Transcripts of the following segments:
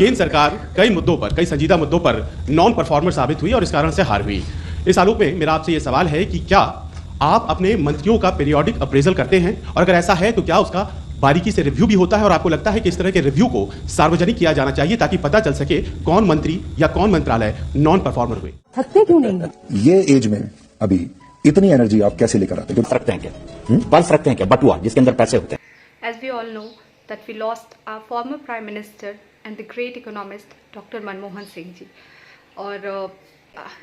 केंद्र सरकार कई मुद्दों पर, कई संजीदा मुद्दों पर नॉन परफॉर्मर साबित हुई और इस कारण से हार हुई। इस आलोक में मेरा आपसे ये सवाल है कि क्या आप अपने मंत्रियों का पीरियोडिक अप्रेजल करते हैं, और अगर ऐसा है तो क्या उसका बारीकी से रिव्यू भी होता है, और आपको लगता है कि इस तरह के रिव्यू को सार्वजनिक किया जाना चाहिए ताकि पता चल सके कौन मंत्री या कौन मंत्रालय नॉन परफॉर्मर हुए? थकते क्यों नहीं? ये एज में अभी इतनी एनर्जी आप कैसे लेकर आते हैं? रखते हैं क्या? पर्स रखते हैं क्या? बटुआ जिसके अंदर पैसे होते हैं। As we all know that we lost our former Prime Minister and the great economist Dr. Manmohan Singh ji, और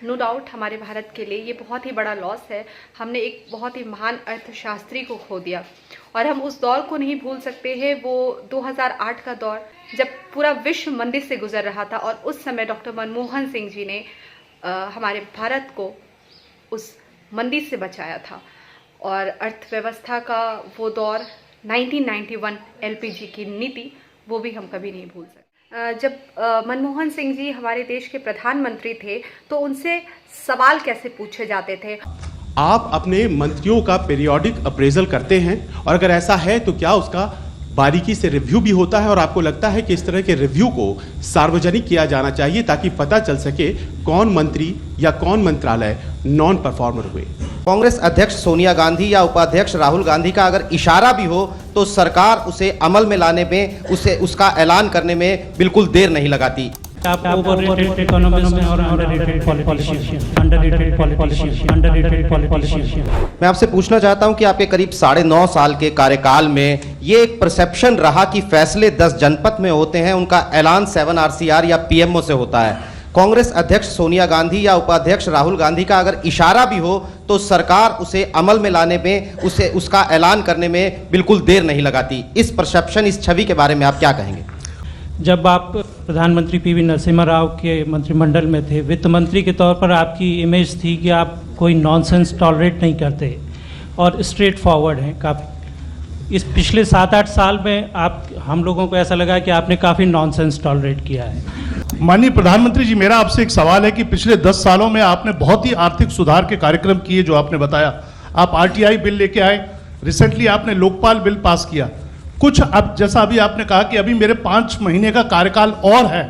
नो डाउट हमारे भारत के लिए ये बहुत ही बड़ा लॉस है। हमने एक बहुत ही महान अर्थशास्त्री को खो दिया और हम उस दौर को नहीं भूल सकते हैं, वो 2008 का दौर जब पूरा विश्व मंदी से गुजर रहा था, और उस समय डॉक्टर मनमोहन सिंह जी ने हमारे भारत को उस मंदी से बचाया था। और अर्थव्यवस्था का वो दौर 1991 एलपीजी की नीति, वो भी हम कभी नहीं भूल सकते। जब मनमोहन सिंह जी हमारे देश के प्रधानमंत्री थे तो उनसे सवाल कैसे पूछे जाते थे? आप अपने मंत्रियों का पीरियोडिक अप्रेजल करते हैं, और अगर ऐसा है तो क्या उसका बारीकी से रिव्यू भी होता है, और आपको लगता है कि इस तरह के रिव्यू को सार्वजनिक किया जाना चाहिए ताकि पता चल सके कौन मंत्री या कौन मंत्रालय नॉन परफॉर्मर हुए? कांग्रेस अध्यक्ष सोनिया गांधी या उपाध्यक्ष राहुल गांधी का अगर इशारा भी हो तो सरकार उसे अमल में लाने में, उसका ऐलान करने में बिल्कुल देर नहीं लगाती। मैं आपसे पूछना चाहता हूं कि आपके करीब 9.5 साल के कार्यकाल में ये एक परसेप्शन रहा कि फैसले 10 जनपद में होते हैं, उनका ऐलान 7 RCR या PMO से होता है। कांग्रेस अध्यक्ष सोनिया गांधी या उपाध्यक्ष राहुल गांधी का अगर इशारा भी हो तो सरकार उसे अमल में लाने में, उसका ऐलान करने में बिल्कुल देर नहीं लगाती। इस परसेप्शन, इस छवि के बारे में आप क्या कहेंगे? जब आप प्रधानमंत्री PV नरसिम्हा राव के मंत्रिमंडल में थे, वित्त मंत्री के तौर पर आपकी इमेज थी कि आप कोई नॉनसेंस टॉलरेट नहीं करते और स्ट्रेट फॉरवर्ड हैं काफ़ी। इस पिछले 7-8 साल में हम लोगों को ऐसा लगा कि आपने काफ़ी नॉनसेंस टॉलरेट किया है। माननीय प्रधानमंत्री जी, मेरा आपसे एक सवाल है कि पिछले 10 सालों में आपने बहुत ही आर्थिक सुधार के कार्यक्रम किए, जो आपने बताया। आप RTI बिल लेके आए, रिसेंटली आपने लोकपाल बिल पास किया। कुछ अब जैसा अभी आपने कहा कि अभी मेरे 5 महीने का कार्यकाल और है,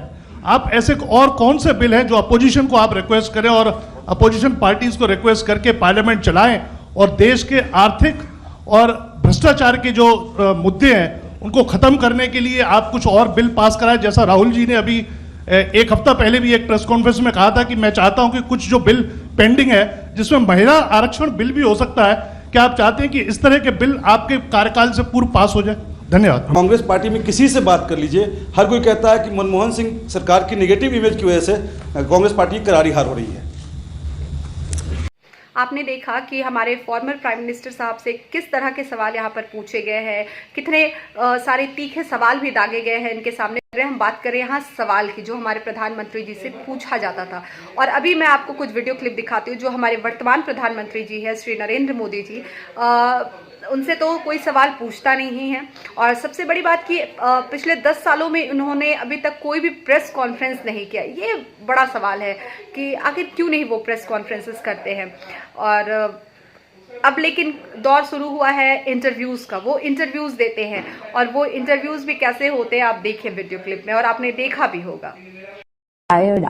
आप ऐसे और कौन से बिल हैं जो अपोजिशन को आप रिक्वेस्ट करें और अपोजिशन पार्टीज को रिक्वेस्ट करके पार्लियामेंट चलाएं और देश के आर्थिक और भ्रष्टाचार के जो मुद्दे हैं उनको खत्म करने के लिए आप कुछ और बिल पास कराएं? जैसा राहुल जी ने अभी 1 हफ्ता पहले भी एक प्रेस कॉन्फ्रेंस में कहा था कि मैं चाहता हूं कि कुछ जो बिल पेंडिंग है, जिसमें महिला आरक्षण बिल भी हो सकता है, क्या आप चाहते हैं कि इस तरह के बिल आपके कार्यकाल से पूर्व पास हो जाए? धन्यवाद। कांग्रेस पार्टी में किसी से बात कर लीजिए, हर कोई कहता है कि मनमोहन सिंह सरकार की नेगेटिव इमेज की वजह से कांग्रेस पार्टी की करारी हार हो रही है। आपने देखा कि हमारे फॉर्मर प्राइम मिनिस्टर साहब से किस तरह के सवाल यहाँ पर पूछे गए हैं, कितने सारे तीखे सवाल भी दागे गए हैं इनके सामने। हम बात करें यहाँ सवाल की, जो हमारे प्रधानमंत्री जी से पूछा जाता था, और अभी मैं आपको कुछ वीडियो क्लिप दिखाती हूँ जो हमारे वर्तमान प्रधानमंत्री जी है श्री नरेंद्र मोदी जी, उनसे तो कोई सवाल पूछता नहीं है। और सबसे बड़ी बात कि पिछले 10 सालों में उन्होंने अभी तक कोई भी प्रेस कॉन्फ्रेंस नहीं किया। ये बड़ा सवाल है कि आखिर क्यों नहीं वो प्रेस कॉन्फ्रेंसेस करते हैं। और अब लेकिन दौर शुरू हुआ है इंटरव्यूज़ का, वो इंटरव्यूज़ देते हैं, और वो इंटरव्यूज़ भी कैसे होते हैं आप देखिए वीडियो क्लिप में, और आपने देखा भी होगा।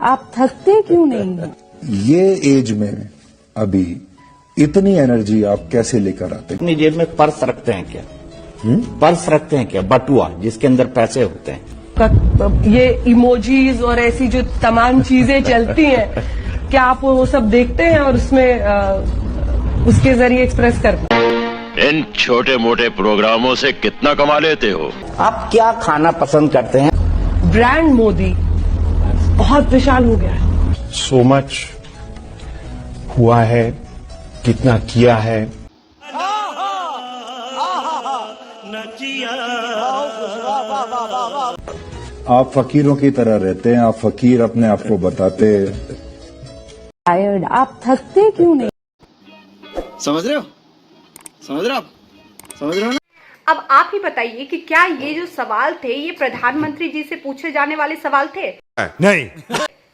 आप थकते क्यों नहीं? ये एज में अभी इतनी एनर्जी आप कैसे लेकर आते हैं? अपनी जेब में पर्स रखते हैं क्या? पर्स रखते हैं क्या? बटुआ जिसके अंदर पैसे होते हैं। ये इमोजीज और ऐसी जो तमाम चीजें चलती हैं, क्या आप वो सब देखते हैं और उसमें उसके जरिए एक्सप्रेस करते हैं? इन छोटे मोटे प्रोग्रामों से कितना कमा लेते हो? आप क्या खाना पसंद करते हैं? ब्रांड मोदी बहुत विशाल हो गया है। सो मच हुआ है, कितना किया है। आप फकीरों की तरह रहते हैं, आप फकीर अपने आप को बताते। आप थकते क्यों नहीं? समझ रहे हो? समझ रहे हो आप? समझ रहे हो ना? अब आप ही बताइए कि क्या ये जो सवाल थे ये प्रधानमंत्री जी से पूछे जाने वाले सवाल थे? नहीं।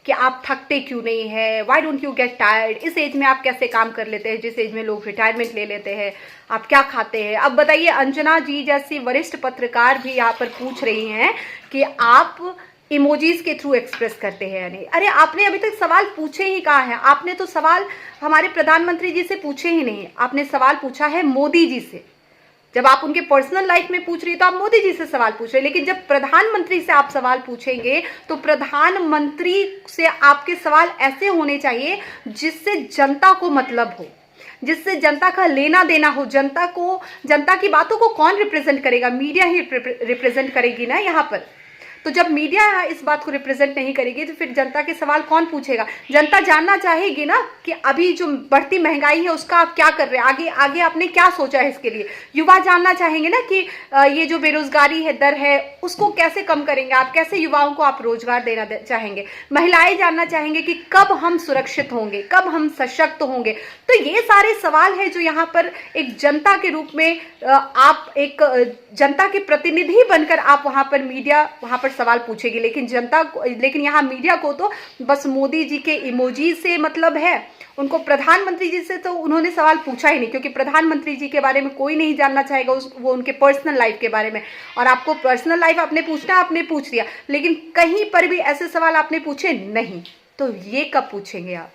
कि आप थकते क्यों नहीं है, why don't you get tired, इस एज में आप कैसे काम कर लेते हैं जिस एज में लोग रिटायरमेंट ले लेते हैं, आप क्या खाते हैं? अब बताइए, अंजना जी जैसी वरिष्ठ पत्रकार भी यहाँ पर पूछ रही हैं कि आप इमोजीज के थ्रू एक्सप्रेस करते हैं या नहीं। अरे आपने अभी तक सवाल पूछे ही कहाँ हैं? आपने तो सवाल हमारे प्रधानमंत्री जी से पूछे ही नहीं, आपने सवाल पूछा है मोदी जी से। जब आप उनके पर्सनल लाइफ में पूछ रही है तो आप मोदी जी से सवाल पूछ रहे हैं, लेकिन जब प्रधानमंत्री से आप सवाल पूछेंगे तो प्रधानमंत्री से आपके सवाल ऐसे होने चाहिए जिससे जनता को मतलब हो, जिससे जनता का लेना देना हो। जनता की बातों को कौन रिप्रेजेंट करेगा? मीडिया ही रिप्रेजेंट करेगी ना यहाँ पर। तो जब मीडिया इस बात को रिप्रेजेंट नहीं करेगी तो फिर जनता के सवाल कौन पूछेगा? जनता जानना चाहेगी ना कि अभी जो बढ़ती महंगाई है उसका आप क्या कर रहे हैं, आगे आपने क्या सोचा है इसके लिए। युवा जानना चाहेंगे ना कि ये जो बेरोजगारी है दर है उसको कैसे कम करेंगे आप, कैसे युवाओं को आप रोजगार देना चाहेंगे। महिलाएं जानना चाहेंगे कि कब हम सुरक्षित होंगे, कब हम सशक्त होंगे। तो ये सारे सवाल है जो यहाँ पर एक जनता के रूप में आप एक जनता के प्रतिनिधि बनकर आप वहां पर सवाल पूछेगी, लेकिन यहाँ मीडिया को तो बस मोदी जी के इमोजी से मतलब है। उनको प्रधानमंत्री जी से तो उन्होंने सवाल पूछा ही नहीं, क्योंकि प्रधानमंत्री जी के बारे में कोई नहीं जानना चाहेगा वो उनके पर्सनल लाइफ के बारे में। और आपको पर्सनल लाइफ आपने पूछना, आपने पूछ लिया, लेकिन कहीं पर भी ऐसे सवाल आपने पूछे नहीं। तो ये कब पूछेंगे आप?